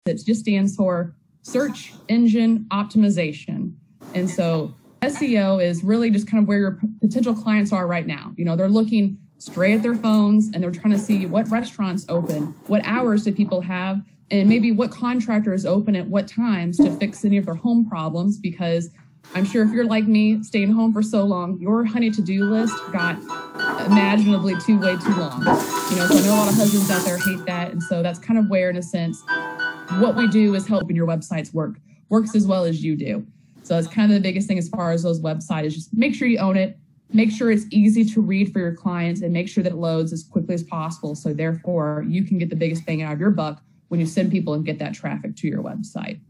It just stands for search engine optimization. And so SEO is really just kind of where your potential clients are right now. You know, they're looking straight at their phones and they're trying to see what restaurants open, what hours do people have, and maybe what contractors open at what times to fix any of their home problems. Because I'm sure if you're like me, staying home for so long, your honey to-do list got imaginably way too long. You know, so I know a lot of husbands out there hate that. And so that's kind of where, in a sense, what we do is helping your websites works as well as you do. So that's kind of the biggest thing as far as those websites is just make sure you own it, make sure it's easy to read for your clients, and make sure that it loads as quickly as possible. So therefore, you can get the biggest bang out of your buck when you send people and get that traffic to your website.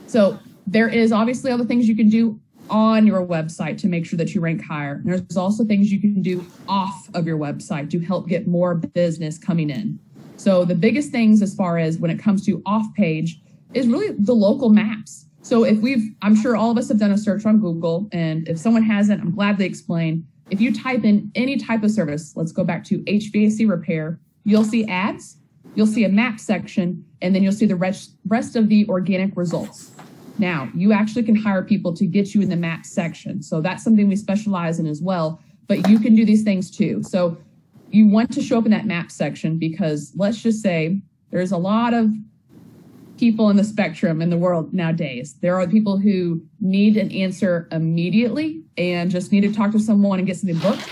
So there is obviously other things you can do on your website to make sure that you rank higher. There's also things you can do off of your website to help get more business coming in. So the biggest things as far as when it comes to off page is really the local maps. So I'm sure all of us have done a search on Google, and if someone hasn't, I'm gladly explain. If you type in any type of service, let's go back to HVAC repair, you'll see ads, you'll see a map section, and then you'll see the rest of the organic results. Now, you actually can hire people to get you in the map section. So that's something we specialize in as well, but you can do these things too. So you want to show up in that map section because let's just say there's a lot of people in the spectrum in the world nowadays. There are people who need an answer immediately and just need to talk to someone and get something booked.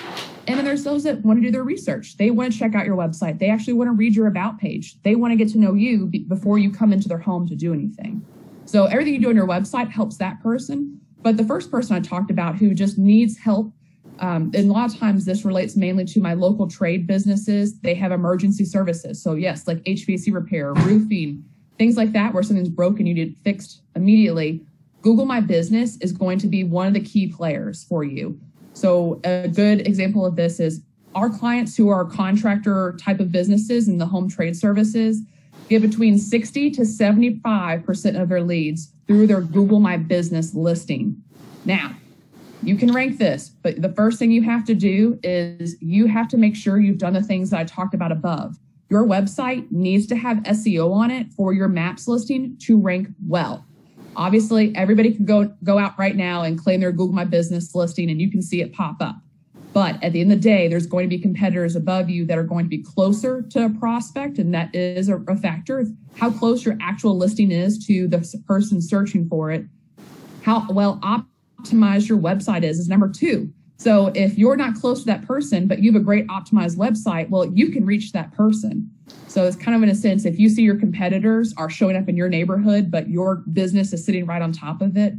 And then there's those that want to do their research. They want to check out your website. They actually want to read your about page. They want to get to know you before you come into their home to do anything. So everything you do on your website helps that person. But the first person I talked about who just needs help, and a lot of times this relates mainly to my local trade businesses. They have emergency services. So yes, like HVAC repair, roofing, things like that, where something's broken, you need it fixed immediately. Google My Business is going to be one of the key players for you. So a good example of this is our clients who are contractor type of businesses in the home trade services get between 60 to 75% of their leads through their Google My Business listing. Now, you can rank this, but the first thing you have to do is you have to make sure you've done the things that I talked about above. Your website needs to have SEO on it for your maps listing to rank well. Obviously, everybody can go out right now and claim their Google My Business listing and you can see it pop up. But at the end of the day, there's going to be competitors above you that are going to be closer to a prospect, and that is a factor. How close your actual listing is to the person searching for it. How well optimized your website is number two. So if you're not close to that person, but you have a great optimized website, well, you can reach that person. So it's kind of in a sense, if you see your competitors are showing up in your neighborhood, but your business is sitting right on top of it,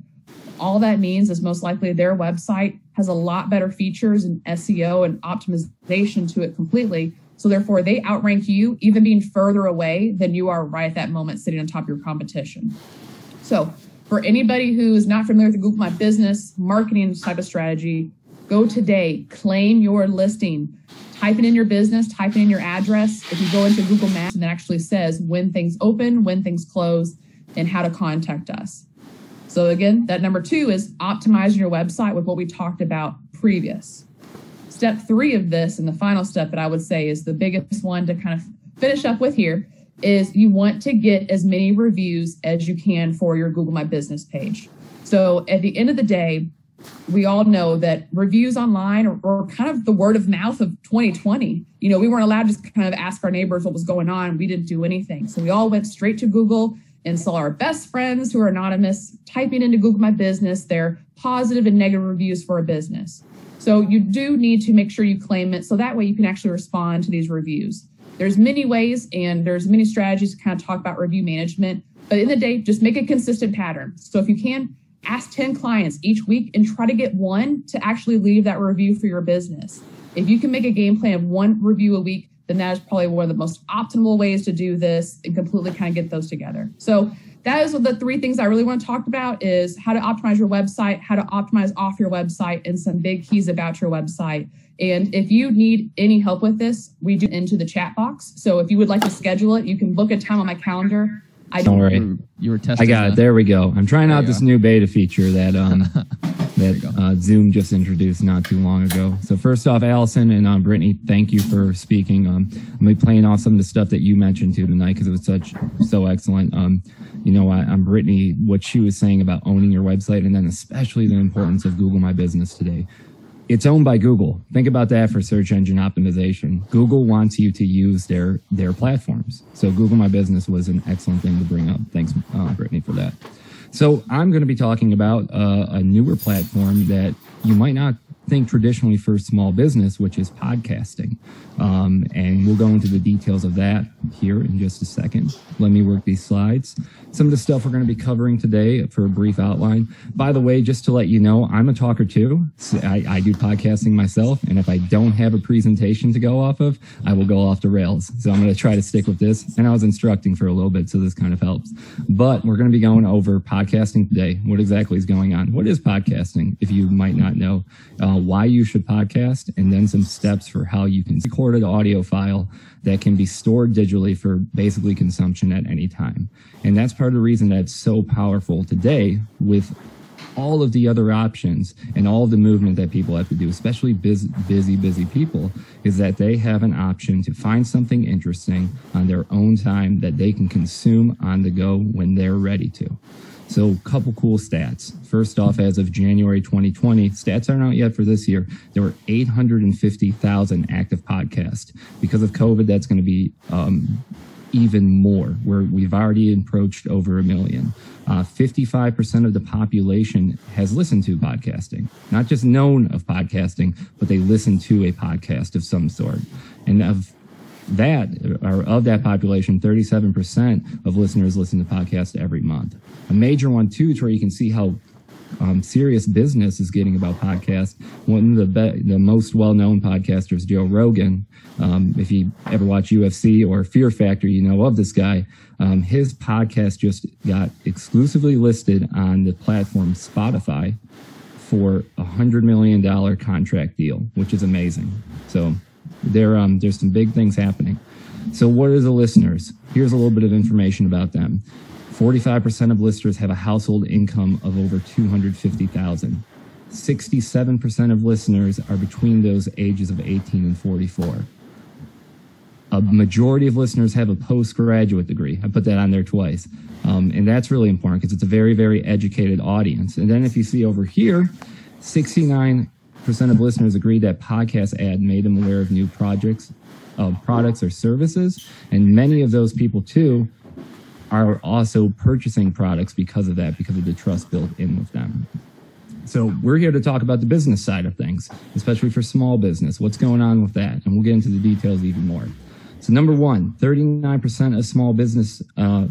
all that means is most likely their website has a lot better features and SEO and optimization to it completely. So therefore they outrank you even being further away than you are right at that moment sitting on top of your competition. So for anybody who is not familiar with the Google My Business marketing type of strategy, go today, claim your listing, type it in your business, type it in your address. If you go into Google Maps, and it actually says when things open, when things close, and how to contact us. So again, that number two is optimizing your website with what we talked about previous. Step three of this, and the final step that I would say is the biggest one to kind of finish up with here, is you want to get as many reviews as you can for your Google My Business page. So at the end of the day, we all know that reviews online are kind of the word of mouth of 2020. You know, we weren't allowed to just kind of ask our neighbors what was going on. We didn't do anything. So we all went straight to Google and saw our best friends who are anonymous typing into Google My Business their positive and negative reviews for a business. So you do need to make sure you claim it so that way you can actually respond to these reviews. There's many ways and there's many strategies to kind of talk about review management, but in the day, just make a consistent pattern. So if you can, ask 10 clients each week and try to get one to actually leave that review for your business. If you can make a game plan of one review a week, then that is probably one of the most optimal ways to do this and completely kind of get those together. So that is the three things I really want to talk about is how to optimize your website, how to optimize off your website, and some big keys about your website. And if you need any help with this, we do into the chat box. So if you would like to schedule it, you can book a time on my calendar. Don't worry. You were testing. I got it. There we go. I'm trying out this new beta feature that that Zoom just introduced not too long ago. So first off, Allison and Brittany, thank you for speaking. I'm going to be playing off some of the stuff that you mentioned too tonight because it was so excellent. On Brittany, what she was saying about owning your website, and then especially the importance of Google My Business today. It's owned by Google. Think about that for search engine optimization. Google wants you to use their platforms. So Google My Business was an excellent thing to bring up. Thanks, Brittany, for that. So I'm going to be talking about a newer platform that you might not think traditionally for small business, which is podcasting. And we'll go into the details of that here in just a second. Let me work these slides. Some of the stuff we're going to be covering today for a brief outline. By the way, just to let you know, I'm a talker too. So I do podcasting myself. And if I don't have a presentation to go off of, I will go off the rails. So I'm going to try to stick with this. And I was instructing for a little bit, so this kind of helps. But we're going to be going over podcasting today. What exactly is going on? What is podcasting, if you might not know? Why you should podcast, and then some steps for how you can record an audio file that can be stored digitally for basically consumption at any time. And that's part of the reason that's so powerful today with all of the other options and all of the movement that people have to do, especially busy people, is that they have an option to find something interesting on their own time that they can consume on the go when they're ready to. So a couple cool stats. First off, as of January 2020, stats aren't out yet for this year, there were 850,000 active podcasts. Because of COVID, that's going to be even more, where we've already approached over 1 million. 55% of the population has listened to podcasting, not just known of podcasting, but they listen to a podcast of some sort. And of that population, 37% of listeners listen to podcasts every month. A major one too, is where you can see how serious business is getting about podcasts. One of the most well-known podcasters, Joe Rogan. If you ever watch UFC or Fear Factor, you know of this guy. His podcast just got exclusively listed on the platform Spotify for $100 million contract deal, which is amazing. So there's some big things happening. So what are the listeners? Here's a little bit of information about them. 45% of listeners have a household income of over $250,000. 67% of listeners are between those ages of 18 and 44. A majority of listeners have a postgraduate degree. I put that on there twice. And that's really important because it's a very, very educated audience. And then if you see over here, 69% of listeners agree that podcast ad made them aware of new products or services. And many of those people too are also purchasing products because of that, because of the trust built in with them. So we're here to talk about the business side of things, especially for small business. What's going on with that? And we'll get into the details even more. So number one, 39% of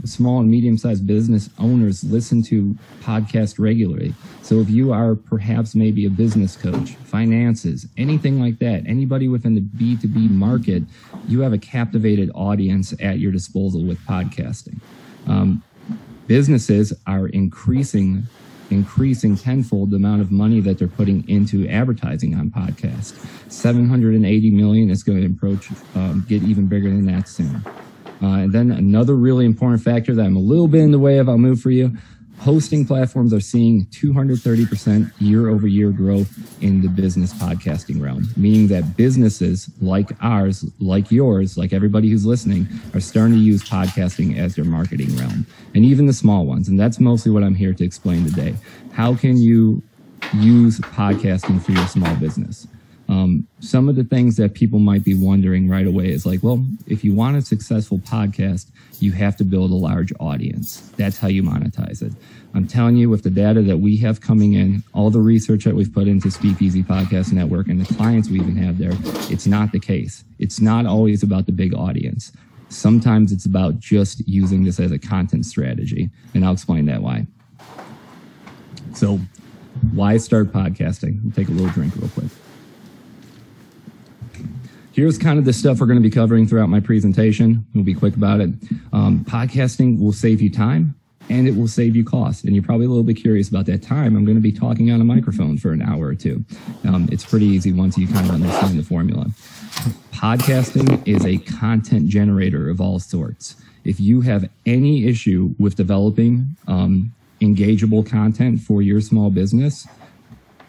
small and medium-sized business owners listen to podcasts regularly. So if you are perhaps maybe a business coach, finances, anything like that, anybody within the B2B market, you have a captivated audience at your disposal with podcasting. Businesses are increasing tenfold the amount of money that they're putting into advertising on podcasts. 780 million is going to get even bigger than that soon. And then another really important factor that I'm a little bit in the way of, I'll move for you. Hosting platforms are seeing 230% year-over-year growth in the business podcasting realm, meaning that businesses like ours, like yours, like everybody who's listening, are starting to use podcasting as their marketing realm, and even the small ones. And that's mostly what I'm here to explain today. How can you use podcasting for your small business? Some of the things that people might be wondering right away is like, well, if you want a successful podcast, you have to build a large audience. That's how you monetize it. I'm telling you, with the data that we have coming in, all the research that we've put into Speakeasy Podcast Network and the clients we even have there, it's not the case. It's not always about the big audience. Sometimes it's about just using this as a content strategy. And I'll explain that why. So why start podcasting? I'll take a little drink real quick. Here's kind of the stuff we're going to be covering throughout my presentation. We'll be quick about it. Podcasting will save you time and it will save you cost. And you're probably a little bit curious about that time. I'm going to be talking on a microphone for an hour or two. It's pretty easy once you kind of understand the formula. Podcasting is a content generator of all sorts. If you have any issue with developing engageable content for your small business,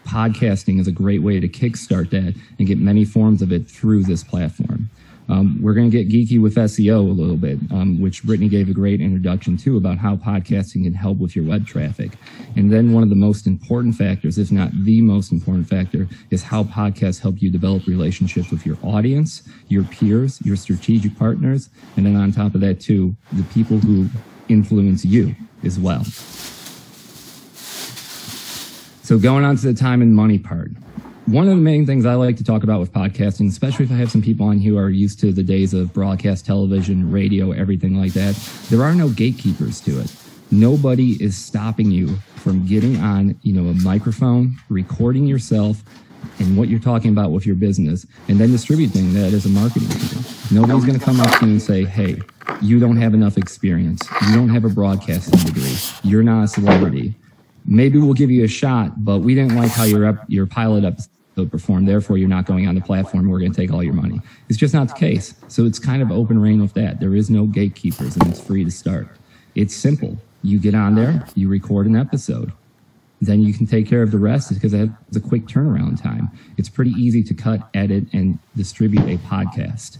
podcasting is a great way to kickstart that and get many forms of it through this platform. We're going to get geeky with SEO a little bit, which Brittany gave a great introduction to about how podcasting can help with your web traffic. And then one of the most important factors, if not the most important factor, is how podcasts help you develop relationships with your audience, your peers, your strategic partners, and then on top of that too, the people who influence you as well. So going on to the time and money part. One of the main things I like to talk about with podcasting, especially if I have some people on who are used to the days of broadcast television, radio, everything like that, there are no gatekeepers to it. Nobody is stopping you from getting on, a microphone, recording yourself and what you're talking about with your business, and then distributing that as a marketing tool. Nobody's going to come up to you and say, hey, you don't have enough experience. You don't have a broadcasting degree. You're not a celebrity. Maybe we'll give you a shot, but we didn't like how your pilot episode performed, therefore you're not going on the platform, we're going to take all your money. It's just not the case. So it's kind of open reign with that. There is no gatekeepers and it's free to start. It's simple. You get on there, you record an episode. Then you can take care of the rest because it has a quick turnaround time. It's pretty easy to cut, edit, and distribute a podcast.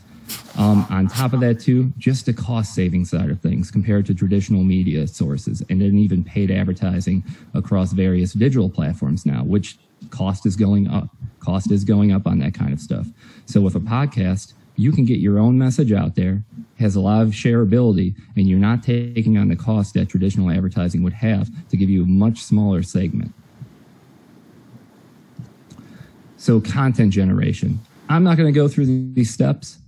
On top of that too, just the cost saving side of things compared to traditional media sources, and then even paid advertising across various digital platforms now, which cost is going up. Cost is going up on that kind of stuff. So with a podcast, you can get your own message out there, has a lot of shareability, and you're not taking on the cost that traditional advertising would have to give you a much smaller segment. So content generation. I'm not going to go through these steps.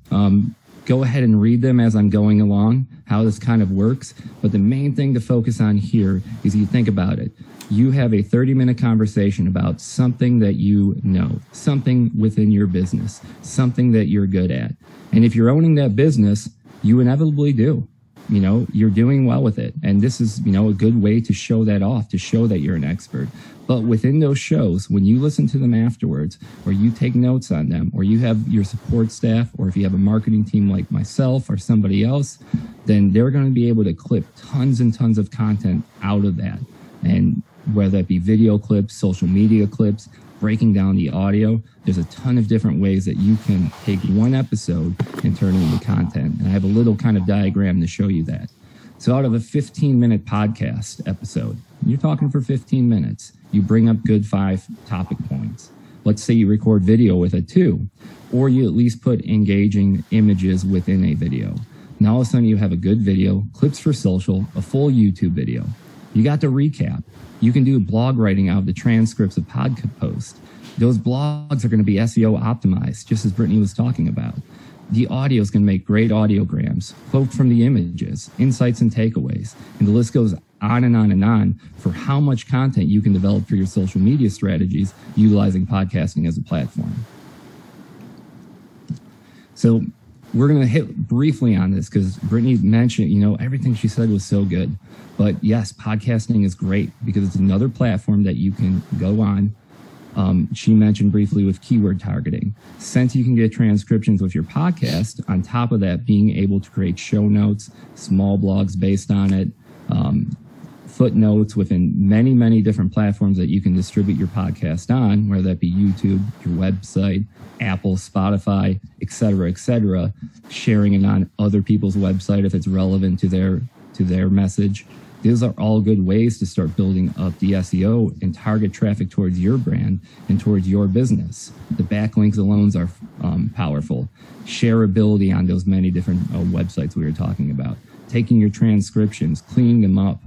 Go ahead and read them as I'm going along, how this kind of works. But the main thing to focus on here is you think about it. You have a 30-minute conversation about something that you know, something within your business, something that you're good at. And if you're owning that business, you inevitably do. You're doing well with it. And this is, a good way to show that off, to show that you're an expert. But within those shows, when you listen to them afterwards, or you take notes on them, or you have your support staff, or if you have a marketing team like myself or somebody else, then they're going to be able to clip tons and tons of content out of that. And whether that be video clips, social media clips, breaking down the audio, there's a ton of different ways that you can take one episode and turn it into content. And I have a little kind of diagram to show you that. So out of a 15-minute podcast episode, you're talking for 15 minutes, you bring up good 5 topic points. Let's say you record video with it too, or you at least put engaging images within a video. Now all of a sudden you have a good video, clips for social, a full YouTube video. You got the recap. You can do blog writing out of the transcripts of podcast posts. Those blogs are going to be SEO optimized, just as Brittany was talking about. The audio is going to make great audiograms, quote from the images, insights and takeaways. And the list goes on and on and on for how much content you can develop for your social media strategies utilizing podcasting as a platform. So we're going to hit briefly on this because Brittany mentioned, everything she said was so good. But yes, podcasting is great because it's another platform that you can go on. She mentioned briefly with keyword targeting. Since you can get transcriptions with your podcast, on top of that, being able to create show notes, small blogs based on it, footnotes within many, many different platforms that you can distribute your podcast on, whether that be YouTube, your website, Apple, Spotify, et cetera, sharing it on other people's website if it's relevant to their message. These are all good ways to start building up the SEO and target traffic towards your brand and towards your business. The backlinks alone are powerful. Shareability on those many different websites we were talking about. Taking your transcriptions, cleaning them up,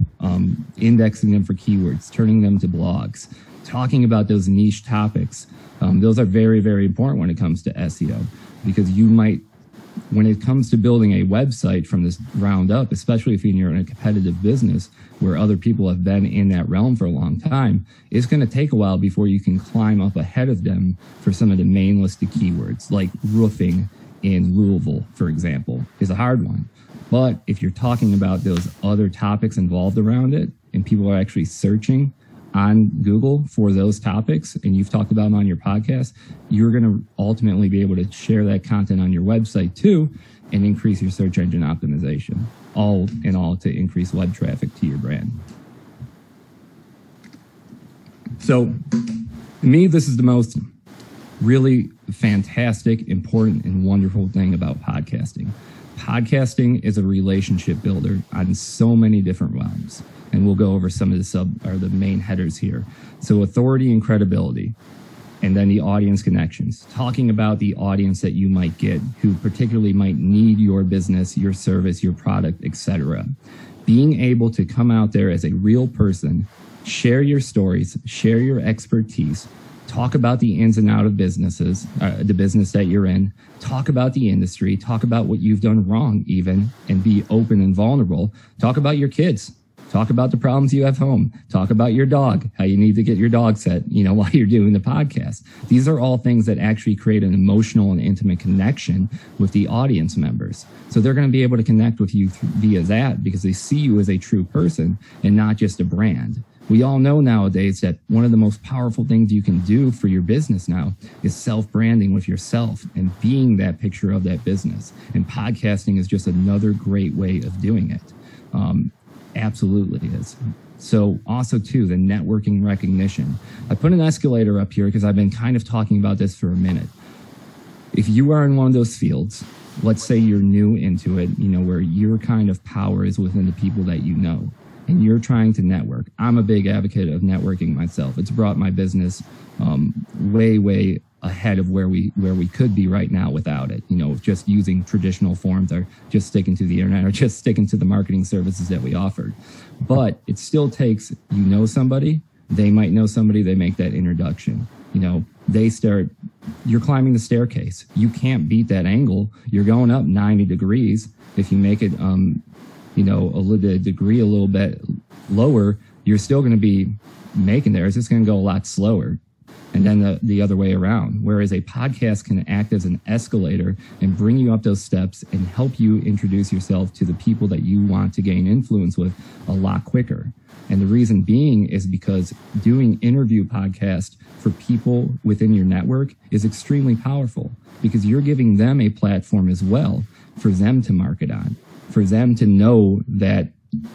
indexing them for keywords, turning them to blogs, talking about those niche topics. Those are very, very important when it comes to SEO because you might, when it comes to building a website from this ground up, especially if you're in a competitive business where other people have been in that realm for a long time, it's going to take a while before you can climb up ahead of them for some of the main listed keywords, like roofing in Louisville, for example, is a hard one. But if you're talking about those other topics involved around it and people are actually searching on Google for those topics and you've talked about them on your podcast, you're going to ultimately be able to share that content on your website too and increase your search engine optimization, all in all to increase web traffic to your brand. So to me, this is the most really fantastic, important, and wonderful thing about podcasting. Podcasting is a relationship builder on so many different realms. And we'll go over some of the main headers here. So authority and credibility, and then the audience connections, talking about the audience that you might get who particularly might need your business, your service, your product, etc. Being able to come out there as a real person, share your stories, share your expertise, talk about the ins and outs of businesses, the business that you're in, talk about the industry, talk about what you've done wrong even, and be open and vulnerable. Talk about your kids. Talk about the problems you have home. Talk about your dog, how you need to get your dog set, while you're doing the podcast. These are all things that actually create an emotional and intimate connection with the audience members. So they're going to be able to connect with you via that because they see you as a true person and not just a brand. We all know nowadays that one of the most powerful things you can do for your business now is self-branding with yourself and being that picture of that business. And podcasting is just another great way of doing it. Absolutely is. So also too, the networking recognition. I put an escalator up here because I've been kind of talking about this for a minute. If you are in one of those fields, let's say you're new into it, where your kind of power is within the people that you know, and you're trying to network. I'm a big advocate of networking myself. It's brought my business way ahead of where we could be right now without it, just using traditional forms or just sticking to the internet or just sticking to the marketing services that we offered. But it still takes, somebody, they might know somebody, they make that introduction, you're climbing the staircase. You can't beat that angle. You're going up 90 degrees. If you make it, the degree a little bit lower, you're still going to be making there. It's just going to go a lot slower. And then the other way around, whereas a podcast can act as an escalator and bring you up those steps and help you introduce yourself to the people that you want to gain influence with a lot quicker. And the reason being is because doing interview podcasts for people within your network is extremely powerful because you're giving them a platform as well for them to market on, for them to know that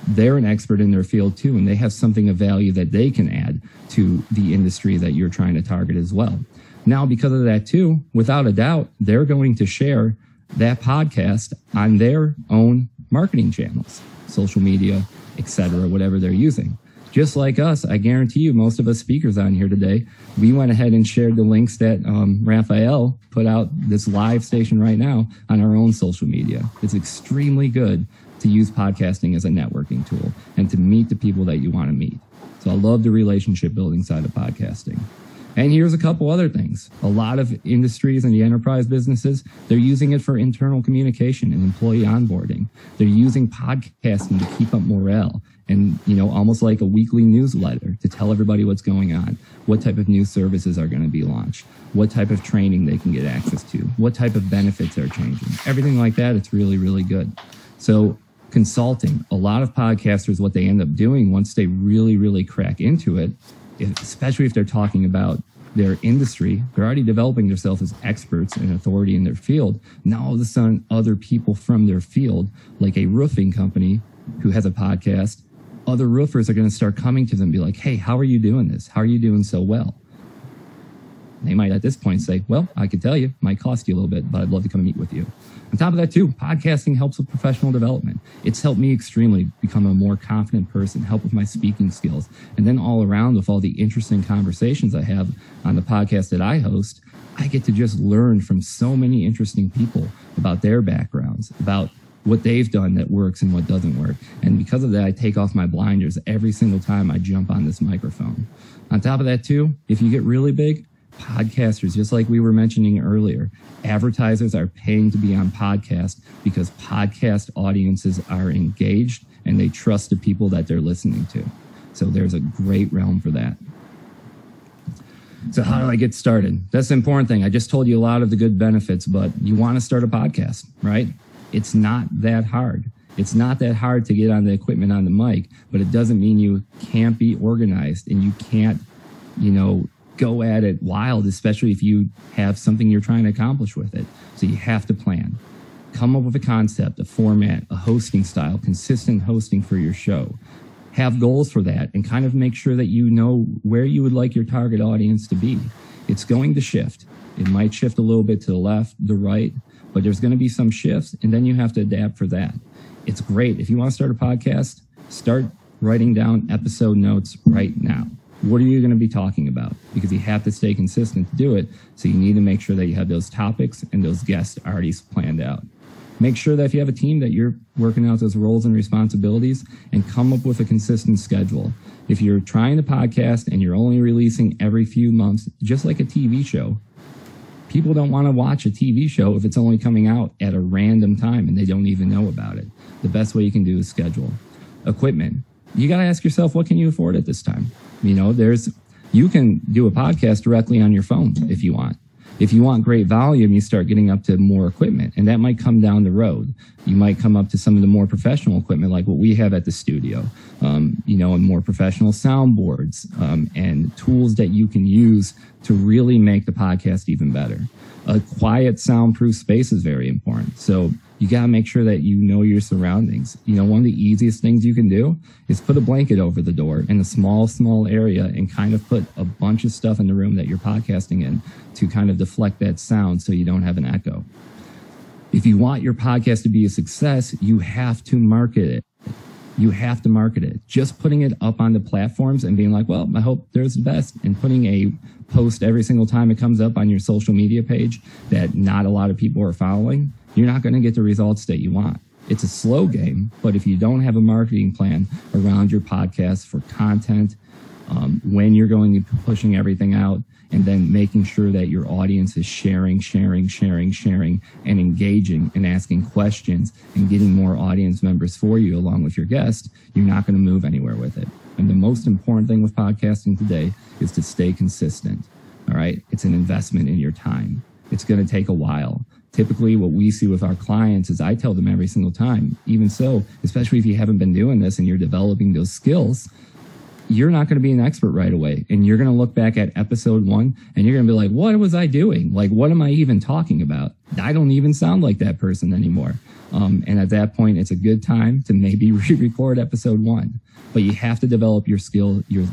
they're an expert in their field too, and they have something of value that they can add to the industry that you're trying to target as well. Now, because of that too, without a doubt, they're going to share that podcast on their own marketing channels, social media, etc., whatever they're using. Just like us, I guarantee you, most of us speakers on here today, we went ahead and shared the links that Raphael put out this live station right now on our own social media. It's extremely good to use podcasting as a networking tool and to meet the people that you want to meet. So I love the relationship building side of podcasting. And here's a couple other things. A lot of industries and the enterprise businesses, they're using it for internal communication and employee onboarding. They're using podcasting to keep up morale and, almost like a weekly newsletter to tell everybody what's going on, what type of new services are going to be launched, what type of training they can get access to, what type of benefits are changing. Everything like that, it's really, really good. So consulting, a lot of podcasters, what they end up doing once they really, really crack into it, especially if they're talking about their industry, they're already developing themselves as experts and authority in their field. Now, all of a sudden, other people from their field, like a roofing company who has a podcast, other roofers are going to start coming to them and be like, hey, how are you doing this? How are you doing so well? They might at this point say, well, I could tell you, might cost you a little bit, but I'd love to come meet with you. On top of that too, podcasting helps with professional development. It's helped me extremely become a more confident person, help with my speaking skills. And then all around with all the interesting conversations I have on the podcast that I host, I get to just learn from so many interesting people about their backgrounds, about what they've done that works and what doesn't work. And because of that, I take off my blinders every single time I jump on this microphone. On top of that too, if you get really big, podcasters, just like we were mentioning earlier, advertisers are paying to be on podcasts because podcast audiences are engaged and they trust the people that they're listening to. So there's a great realm for that. So how do I get started? That's the important thing. I just told you a lot of the good benefits, but you want to start a podcast, right? It's not that hard. It's not that hard to get on the equipment on the mic, but it doesn't mean you can't be organized and you can't, go at it wild, especially if you have something you're trying to accomplish with it. So you have to plan. Come up with a concept, a format, a hosting style, consistent hosting for your show. Have goals for that and kind of make sure that you know where you would like your target audience to be. It's going to shift. It might shift a little bit to the left, the right, but there's going to be some shifts, and then you have to adapt for that. It's great. If you want to start a podcast, start writing down episode notes right now. What are you going to be talking about? Because you have to stay consistent to do it, so you need to make sure that you have those topics and those guests already planned out. Make sure that if you have a team that you're working out those roles and responsibilities and come up with a consistent schedule. If you're trying to podcast and you're only releasing every few months, just like a TV show, people don't want to watch a TV show if it's only coming out at a random time and they don't even know about it. The best way you can do is schedule. Equipment. You got to ask yourself, what can you afford at this time? You know, you can do a podcast directly on your phone if you want. If you want great volume, you start getting up to more equipment, and that might come down the road. You might come up to some of the more professional equipment like what we have at the studio, and more professional soundboards and tools that you can use to really make the podcast even better. A quiet, soundproof space is very important. So you got to make sure that you know your surroundings. You know, one of the easiest things you can do is put a blanket over the door in a small area and kind of put a bunch of stuff in the room that you're podcasting in to kind of deflect that sound so you don't have an echo. If you want your podcast to be a success, you have to market it. You have to market it. Just putting it up on the platforms and being like, well, I hope there's the best, and putting a post every single time it comes up on your social media page that not a lot of people are following, you're not going to get the results that you want. It's a slow game, but if you don't have a marketing plan around your podcast for content, when you're going to be pushing everything out, and then making sure that your audience is sharing, and engaging and asking questions and getting more audience members for you along with your guest, you're not going to move anywhere with it. And the most important thing with podcasting today is to stay consistent. All right. It's an investment in your time. It's going to take a while. Typically what we see with our clients is I tell them every single time, even so, especially if you haven't been doing this and you're developing those skills, you're not going to be an expert right away. And you're going to look back at episode 1 and you're going to be like, what was I doing? Like, what am I even talking about? I don't even sound like that person anymore. And at that point, it's a good time to maybe re-record episode 1. But you have to develop your skills. You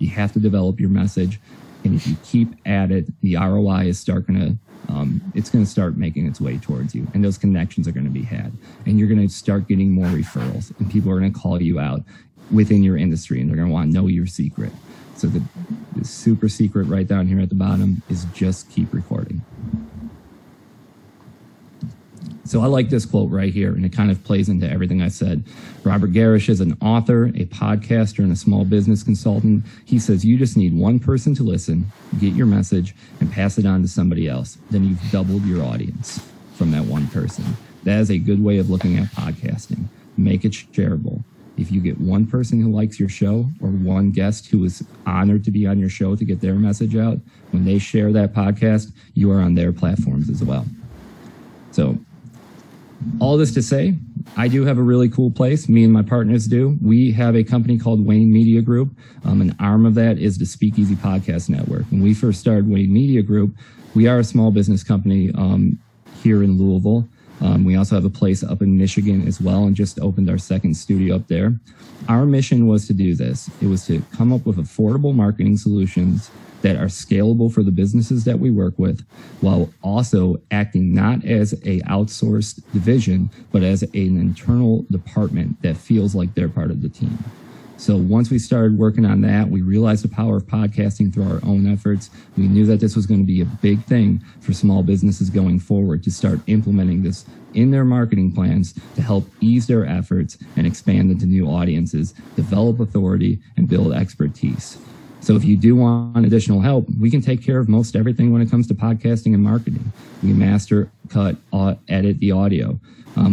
have to develop your message. And if you keep at it, the ROI is it's going to start making its way towards you. And those connections are going to be had. And you're going to start getting more referrals. And people are going to call you out within your industry, and they're going to want to know your secret. So the super secret right down here at the bottom is just keep recording. So I like this quote right here, and it kind of plays into everything I said. Robert Garish is an author, a podcaster, and a small business consultant. He says you just need one person to listen, get your message, and pass it on to somebody else. Then you've doubled your audience from that one person. That is a good way of looking at podcasting. Make it shareable. If you get one person who likes your show or one guest who is honored to be on your show to get their message out, when they share that podcast, you are on their platforms as well. So all this to say, I do have a really cool place. Me and my partners do. We have a company called Wayne Media Group. An arm of that is the Speakeasy Podcast Network. When we first started Wayne Media Group, we are a small business company here in Louisville. We also have a place up in Michigan as well, and just opened our second studio up there. Our mission was to do this. It was to come up with affordable marketing solutions that are scalable for the businesses that we work with, while also acting not as a outsourced division, but as an internal department that feels like they're part of the team. So once we started working on that, we realized the power of podcasting through our own efforts. We knew that this was going to be a big thing for small businesses going forward to start implementing this in their marketing plans to help ease their efforts and expand into new audiences, develop authority, and build expertise. So if you do want additional help, we can take care of most everything when it comes to podcasting and marketing. We master, cut, edit the audio.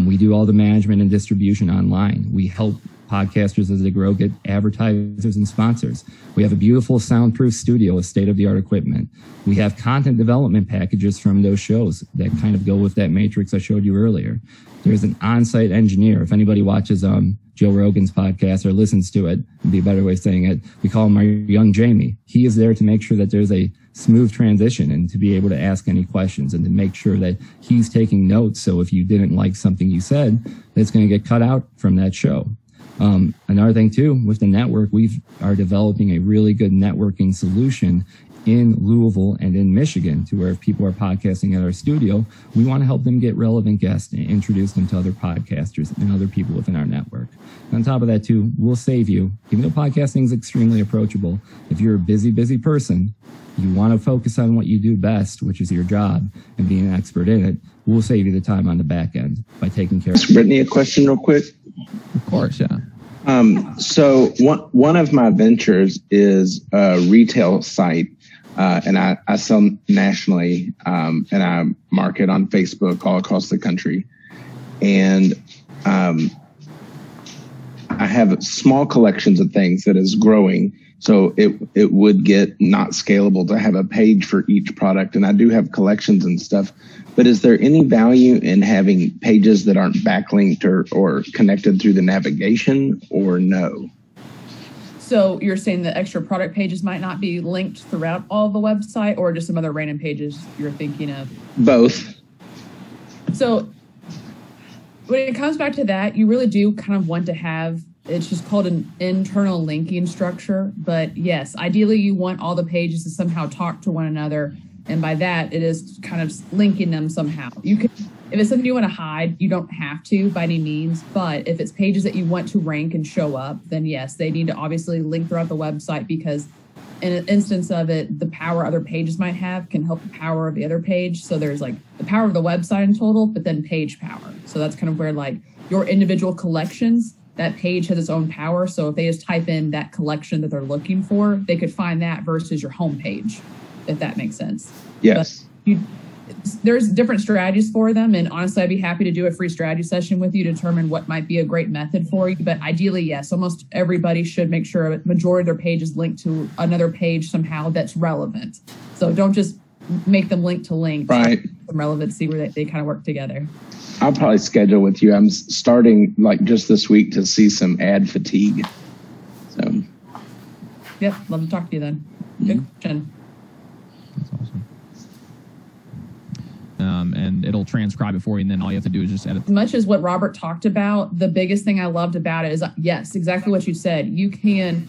We do all the management and distribution online. We help podcasters as they grow get advertisers and sponsors. We have a beautiful soundproof studio with state-of-the-art equipment. We have content development packages from those shows that kind of go with that matrix I showed you earlier. There's an on-site engineer. If anybody watches Joe Rogan's podcast or listens to it, would be a better way of saying it, we call him our young Jamie. He is there to make sure that there's a smooth transition and to be able to ask any questions and to make sure that he's taking notes. So if you didn't like something you said, that's going to get cut out from that show. Another thing too, with the network, we are developing a really good networking solution in Louisville and in Michigan, to where if people are podcasting at our studio, we want to help them get relevant guests and introduce them to other podcasters and other people within our network. On top of that too, we'll save you, even though podcasting is extremely approachable. If you're a busy person, you want to focus on what you do best, which is your job, and being an expert in it, we'll save you the time on the back end by taking care of it. Brittany, a question real quick? Of course, yeah. So one of my ventures is a retail site, and I sell nationally, and I market on Facebook all across the country. And I have small collections of things that is growing. So it would get not scalable to have a page for each product. And I do have collections and stuff. But is there any value in having pages that aren't backlinked or connected through the navigation, or no? So you're saying the extra product pages might not be linked throughout all the website, or just some other random pages you're thinking of? Both. So when it comes back to that, you really do kind of want to have, it's just called an internal linking structure. But yes, ideally you want all the pages to somehow talk to one another. And by that, it is kind of linking them somehow. You can, if it's something you want to hide, you don't have to by any means. But if it's pages that you want to rank and show up, then yes, they need to obviously link throughout the website, because in an instance of it, the power other pages might have can help the power of the other page. So there's like the power of the website in total, but then page power. So that's kind of where like your individual collections, that page has its own power. So if they just type in that collection that they're looking for, they could find that versus your home page, if that makes sense. Yes. There's different strategies for them. And honestly, I'd be happy to do a free strategy session with you to determine what might be a great method for you. But ideally, yes, almost everybody should make sure a majority of their page is linked to another page somehow that's relevant. So don't just make them link to link. Right. Some relevancy where they kind of work together. I'll probably schedule with you. I'm starting like just this week to see some ad fatigue. So. Yep. Love to talk to you then. Good question. That's awesome. And it'll transcribe it for you, and then all you have to do is just edit. As much as what Robert talked about, the biggest thing I loved about it is, yes, exactly what you said. You can,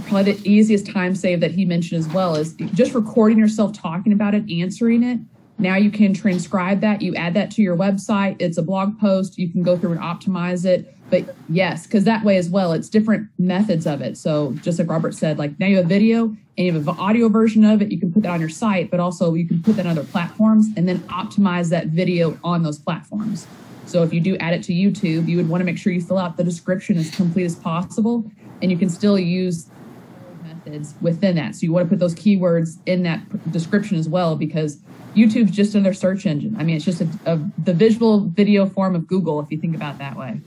probably the easiest time save that he mentioned as well is just recording yourself talking about it, answering it. Now you can transcribe that. You add that to your website. It's a blog post. You can go through and optimize it. But yes, because that way as well, it's different methods of it. So just like Robert said, like now you have a video and you have an audio version of it. You can put that on your site, but also you can put that on other platforms and then optimize that video on those platforms. So if you do add it to YouTube, you would want to make sure you fill out the description as complete as possible, and you can still use methods within that. So you want to put those keywords in that description as well, because YouTube's just another search engine. I mean, it's just the visual video form of Google, if you think about it that way.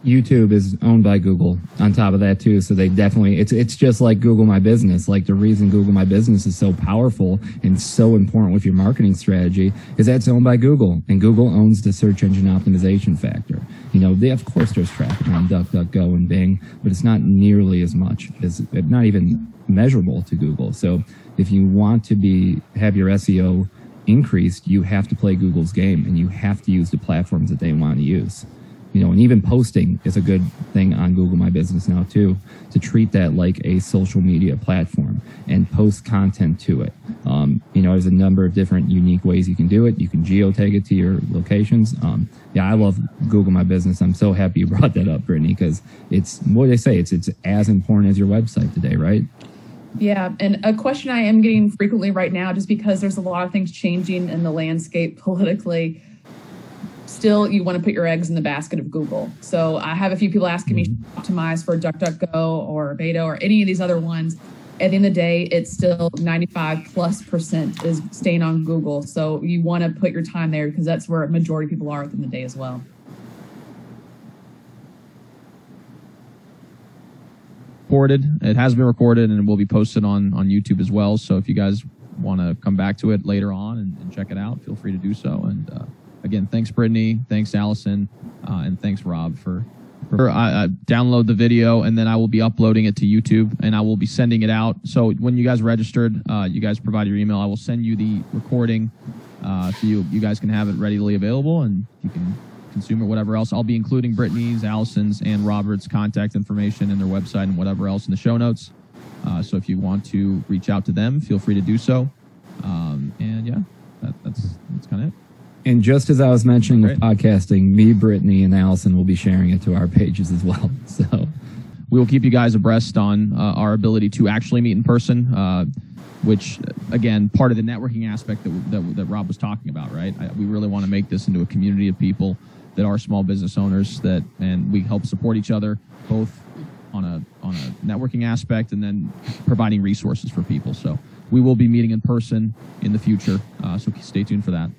YouTube is owned by Google on top of that too. So they definitely, it's just like Google My Business. Like the reason Google My Business is so powerful and so important with your marketing strategy is that's owned by Google, and Google owns the search engine optimization factor. You know, of course there's traffic on DuckDuckGo and Bing, but it's not nearly as much as, not even measurable to Google. So if you want to have your SEO increased, you have to play Google's game, and you have to use the platforms that they want to use. You know, and even posting is a good thing on Google My Business now too, to treat that like a social media platform and post content to it. You know, there's a number of different unique ways you can do it. You can geotag it to your locations. Yeah, I love Google My Business. I'm so happy you brought that up, Brittany, because it's what they say. It's as important as your website today, right? Yeah, and a question I am getting frequently right now, just because there's a lot of things changing in the landscape politically. Still, you want to put your eggs in the basket of Google. So I have a few people asking me to optimize for DuckDuckGo or Beta or any of these other ones. At the end of the day, it's still 95+% is staying on Google. So you want to put your time there, because that's where a majority of people are at the end of the day as well. It has been recorded, and it will be posted on YouTube as well. So if you guys want to come back to it later on and check it out, feel free to do so. And again, thanks, Brittany. Thanks, Allison. And thanks, Rob, for download the video, and then I will be uploading it to YouTube, and I will be sending it out. So when you guys registered, you guys provide your email. I will send you the recording so you guys can have it readily available, and you can consumer, whatever else. I'll be including Brittany's, Allison's, and Robert's contact information and their website and whatever else in the show notes. So if you want to reach out to them, feel free to do so. And yeah, that's kind of it. And just as I was mentioning with podcasting, me, Brittany, and Allison will be sharing it to our pages as well. So we will keep you guys abreast on our ability to actually meet in person, which, again, part of the networking aspect that Rob was talking about, right? We really want to make this into a community of people that are small business owners, and we help support each other both on a networking aspect and then providing resources for people. So we will be meeting in person in the future, so stay tuned for that.